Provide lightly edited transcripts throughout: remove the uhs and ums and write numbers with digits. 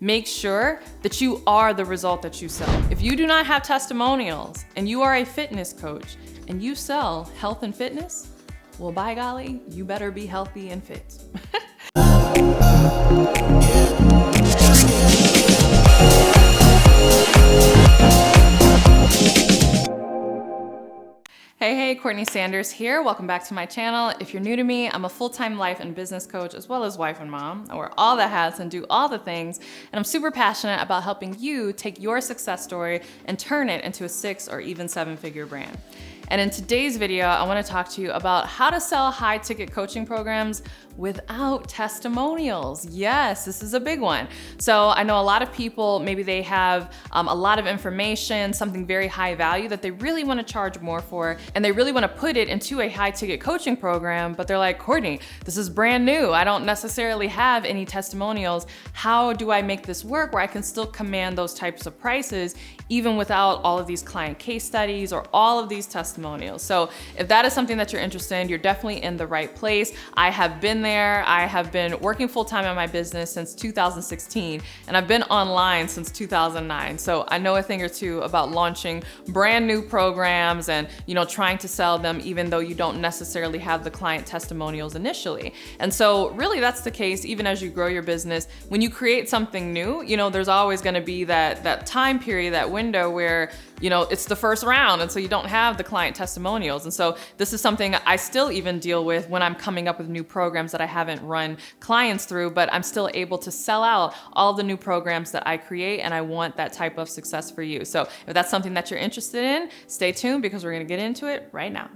Make sure that you are the result that you sell. If you do not have testimonials and you are a fitness coach and you sell health and fitness, well, by golly, you better be healthy and fit. Hey, CourtneyLSanders here. Welcome back to my channel. If you're new to me, I'm a full-time life and business coach as well as wife and mom. I wear all the hats and do all the things, and I'm super passionate about helping you take your success story and turn it into a 6 or even 7-figure brand. And in today's video, I want to talk to you about how to sell high-ticket coaching programs without testimonials. Yes, this is a big one. So I know a lot of people, maybe they have a lot of information, something very high value that they really want to charge more for, and they really want to put it into a high-ticket coaching program, but they're like, Courtney, this is brand new. I don't necessarily have any testimonials. How do I make this work where I can still command those types of prices even without all of these client case studies or all of these testimonials? So if that is something that you're interested in, you're definitely in the right place. I have been there. I have been working full-time in my business since 2016, and I've been online since 2009. So I know a thing or two about launching brand new programs and, trying to sell them even though you don't necessarily have the client testimonials initially. And so really that's the case even as you grow your business. When you create something new, there's always going to be that time period, that window where it's the first round, and so you don't have the client testimonials. And so this is something I still even deal with when I'm coming up with new programs that I haven't run clients through, but I'm still able to sell out all the new programs that I create, and I want that type of success for you. So if that's something that you're interested in, stay tuned because we're gonna get into it right now.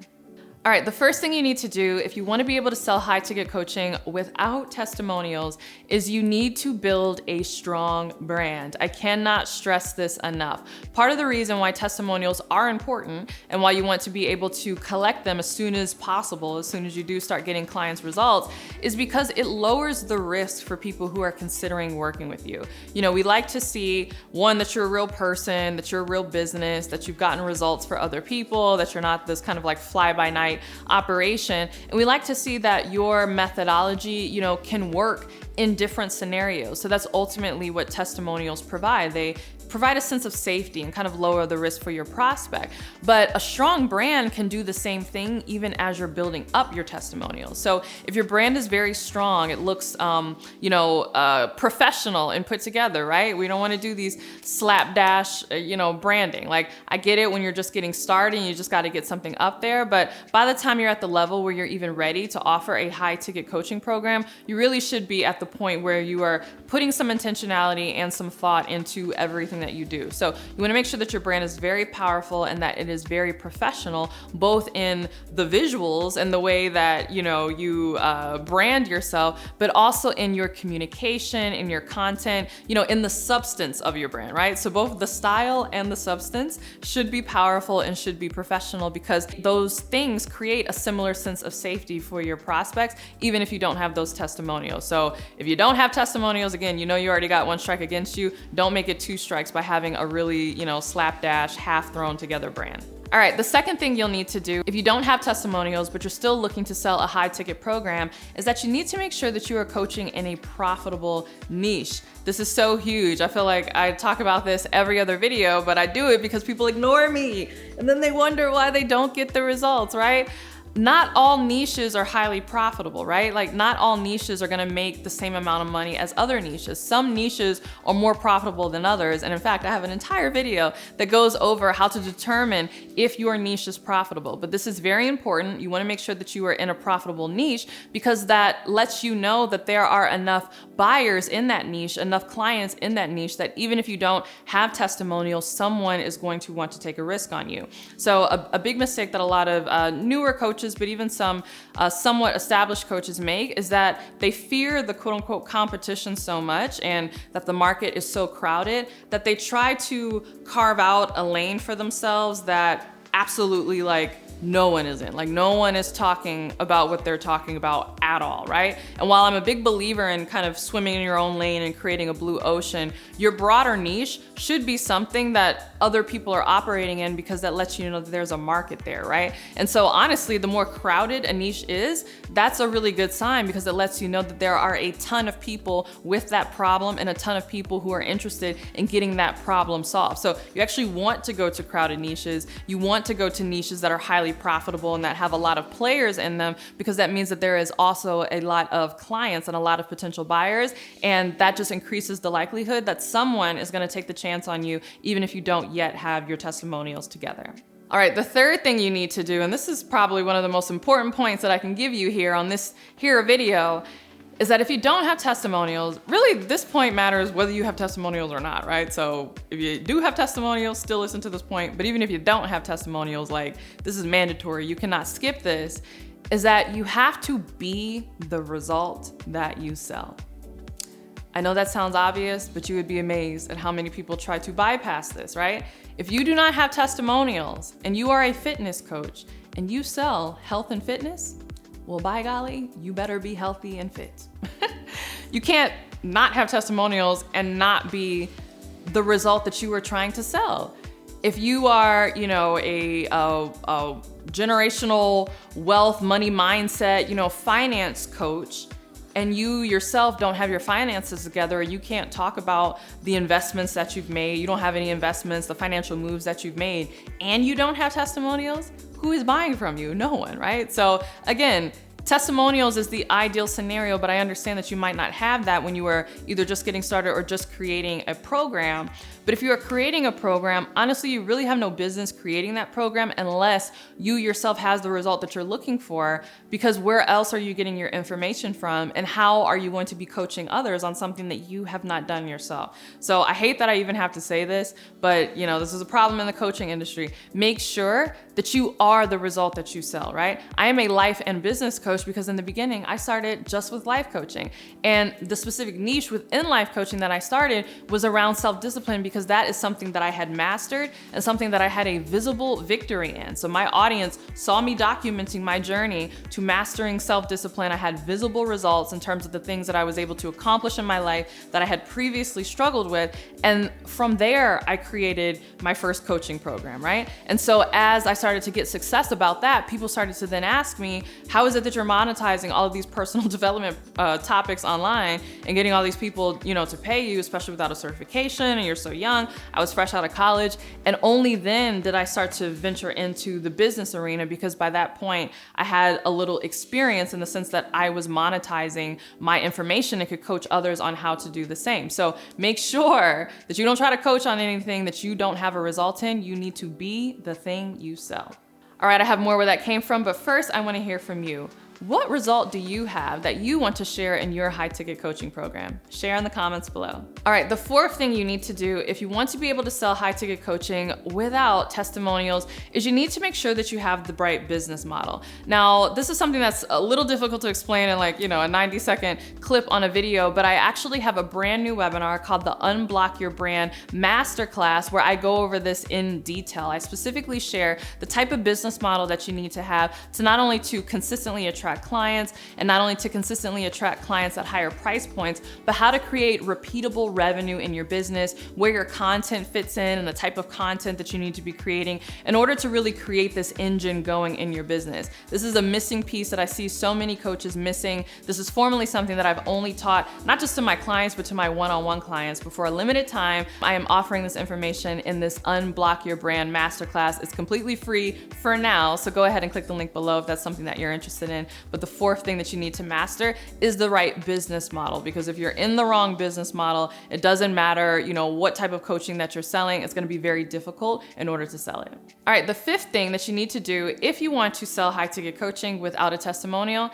All right, the first thing you need to do if you want to be able to sell high-ticket coaching without testimonials is you need to build a strong brand. I cannot stress this enough. Part of the reason why testimonials are important and why you want to be able to collect them as soon as possible, as soon as you do start getting clients' results, is because it lowers the risk for people who are considering working with you. We like to see, one, that you're a real person, that you're a real business, that you've gotten results for other people, that you're not this kind of like fly-by-night operation. And we like to see that your methodology, can work in different scenarios. So that's ultimately what testimonials provide. They provide a sense of safety and kind of lower the risk for your prospect. But a strong brand can do the same thing even as you're building up your testimonials. So if your brand is very strong, it looks, professional and put together, right? We don't want to do these slapdash, branding. Like, I get it when you're just getting started and you just got to get something up there. But by the time you're at the level where you're even ready to offer a high ticket coaching program, you really should be at the point where you are putting some intentionality and some thought into everything that you do. So you want to make sure that your brand is very powerful and that it is very professional, both in the visuals and the way that you brand yourself, but also in your communication, in your content, in the substance of your brand, right? So both the style and the substance should be powerful and should be professional, because those things create a similar sense of safety for your prospects, even if you don't have those testimonials. So if you don't have testimonials, again, you already got one strike against you. Don't make it 2 strikes by having a really, slapdash, half thrown together brand. All right, the second thing you'll need to do if you don't have testimonials, but you're still looking to sell a high ticket program, is that you need to make sure that you are coaching in a profitable niche. This is so huge. I feel like I talk about this every other video, but I do it because people ignore me and then they wonder why they don't get the results, right? Not all niches are highly profitable, right? Like, not all niches are gonna make the same amount of money as other niches. Some niches are more profitable than others. And in fact, I have an entire video that goes over how to determine if your niche is profitable. But this is very important. You wanna make sure that you are in a profitable niche, because that lets you know that there are enough buyers in that niche, enough clients in that niche, that even if you don't have testimonials, someone is going to want to take a risk on you. So a big mistake that a lot of newer coaches, but even some somewhat established coaches make, is that they fear the quote unquote competition so much and that the market is so crowded that they try to carve out a lane for themselves that absolutely no one isn't. Like, no one is talking about what they're talking about at all, right? And while I'm a big believer in kind of swimming in your own lane and creating a blue ocean, your broader niche should be something that other people are operating in, because that lets you know that there's a market there, right? And so honestly, the more crowded a niche is, that's a really good sign, because it lets you know that there are a ton of people with that problem and a ton of people who are interested in getting that problem solved. So you actually want to go to crowded niches. You want to go to niches that are highly profitable and that have a lot of players in them, because that means that there is also a lot of clients and a lot of potential buyers. And that just increases the likelihood that someone is going to take the chance on you, even if you don't yet have your testimonials together. All right, the third thing you need to do, and this is probably one of the most important points that I can give you here on this video, is that if you don't have testimonials, really this point matters whether you have testimonials or not, right? So if you do have testimonials, still listen to this point, but even if you don't have testimonials, like, this is mandatory, you cannot skip this, is that you have to be the result that you sell. I know that sounds obvious, but you would be amazed at how many people try to bypass this, right? If you do not have testimonials and you are a fitness coach and you sell health and fitness, well, by golly, you better be healthy and fit. You can't not have testimonials and not be the result that you were trying to sell. If you are, a generational wealth, money mindset, finance coach, and you yourself don't have your finances together, you can't talk about the investments that you've made, you don't have any investments, the financial moves that you've made, and you don't have testimonials, who is buying from you? No one, right? So again, testimonials is the ideal scenario, but I understand that you might not have that when you are either just getting started or just creating a program. But if you are creating a program, honestly, you really have no business creating that program unless you yourself has the result that you're looking for, because where else are you getting your information from, and how are you going to be coaching others on something that you have not done yourself? So I hate that I even have to say this, but this is a problem in the coaching industry. Make sure that you are the result that you sell, right? I am a life and business coach because in the beginning, I started just with life coaching. And the specific niche within life coaching that I started was around self-discipline, because that is something that I had mastered and something that I had a visible victory in. So my audience saw me documenting my journey to mastering self-discipline. I had visible results in terms of the things that I was able to accomplish in my life that I had previously struggled with. And from there, I created my first coaching program, right? And so as I started to get success about that, people started to then ask me, how is it that you're monetizing all of these personal development topics online and getting all these people, to pay you, especially without a certification, and you're so young. I was fresh out of college, and only then did I start to venture into the business arena, because by that point I had a little experience in the sense that I was monetizing my information and could coach others on how to do the same. So make sure that you don't try to coach on anything that you don't have a result in. You need to be the thing you sell. All right, I have more where that came from, but first I want to hear from you. What result do you have that you want to share in your high ticket coaching program? Share in the comments below. All right, the fourth thing you need to do if you want to be able to sell high ticket coaching without testimonials is you need to make sure that you have the right business model. Now, this is something that's a little difficult to explain in a 90-second clip on a video, but I actually have a brand new webinar called the Unblock Your Brand Masterclass, where I go over this in detail. I specifically share the type of business model that you need to have to not only to consistently attract clients and not only to consistently attract clients at higher price points, but how to create repeatable revenue in your business, where your content fits in and the type of content that you need to be creating in order to really create this engine going in your business. This is a missing piece that I see so many coaches missing. This is formerly something that I've only taught, not just to my clients, but to my one-on-one clients. But for a limited time, I am offering this information in this Unblock Your Brand Masterclass. It's completely free for now, so go ahead and click the link below if that's something that you're interested in. But the fourth thing that you need to master is the right business model, because if you're in the wrong business model, it doesn't matter, what type of coaching that you're selling, it's going to be very difficult in order to sell it. All right, the fifth thing that you need to do if you want to sell high ticket coaching without a testimonial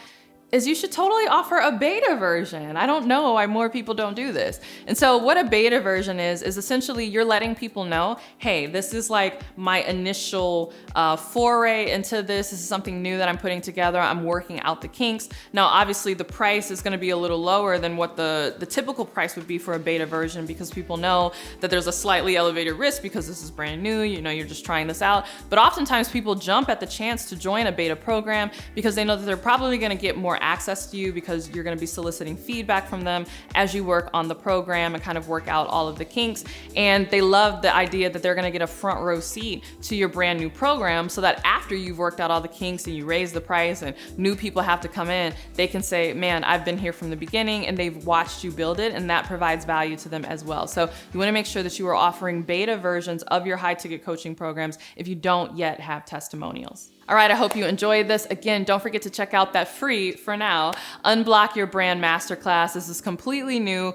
is you should totally offer a beta version. I don't know why more people don't do this. And so what a beta version is essentially you're letting people know, hey, this is like my initial foray into this. This is something new that I'm putting together. I'm working out the kinks. Now, obviously the price is gonna be a little lower than what the typical price would be for a beta version, because people know that there's a slightly elevated risk because this is brand new, you know, you're just trying this out. But oftentimes people jump at the chance to join a beta program because they know that they're probably gonna get more access to you, because you're gonna be soliciting feedback from them as you work on the program and kind of work out all of the kinks. And they love the idea that they're gonna get a front row seat to your brand new program, so that after you've worked out all the kinks and you raise the price and new people have to come in, they can say, man, I've been here from the beginning, and they've watched you build it, and that provides value to them as well. So you wanna make sure that you are offering beta versions of your high ticket coaching programs if you don't yet have testimonials. All right, I hope you enjoyed this. Again, don't forget to check out that free, for now, Unblock Your Brand Masterclass. This is completely new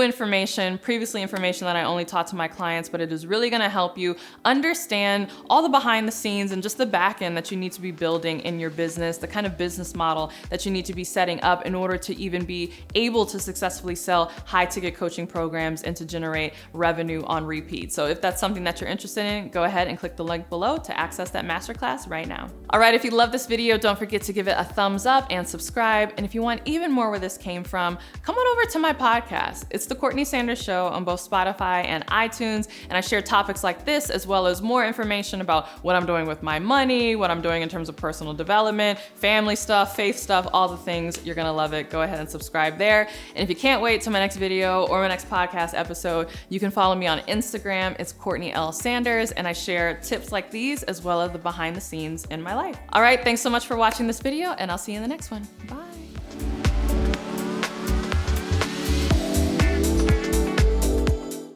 information, previously information that I only taught to my clients, but it is really gonna help you understand all the behind the scenes and just the back end that you need to be building in your business, the kind of business model that you need to be setting up in order to even be able to successfully sell high ticket coaching programs and to generate revenue on repeat. So if that's something that you're interested in, go ahead and click the link below to access that masterclass right now. All right, if you love this video, don't forget to give it a thumbs up and subscribe. And if you want even more where this came from, come on over to my podcast. It's the Courtney Sanders Show on both Spotify and iTunes. And I share topics like this, as well as more information about what I'm doing with my money, what I'm doing in terms of personal development, family stuff, faith stuff, all the things. You're gonna love it. Go ahead and subscribe there. And if you can't wait till my next video or my next podcast episode, you can follow me on Instagram. It's CourtneyLSanders, and I share tips like these as well as the behind the scenes in my life. All right, thanks so much for watching this video, and I'll see you in the next one.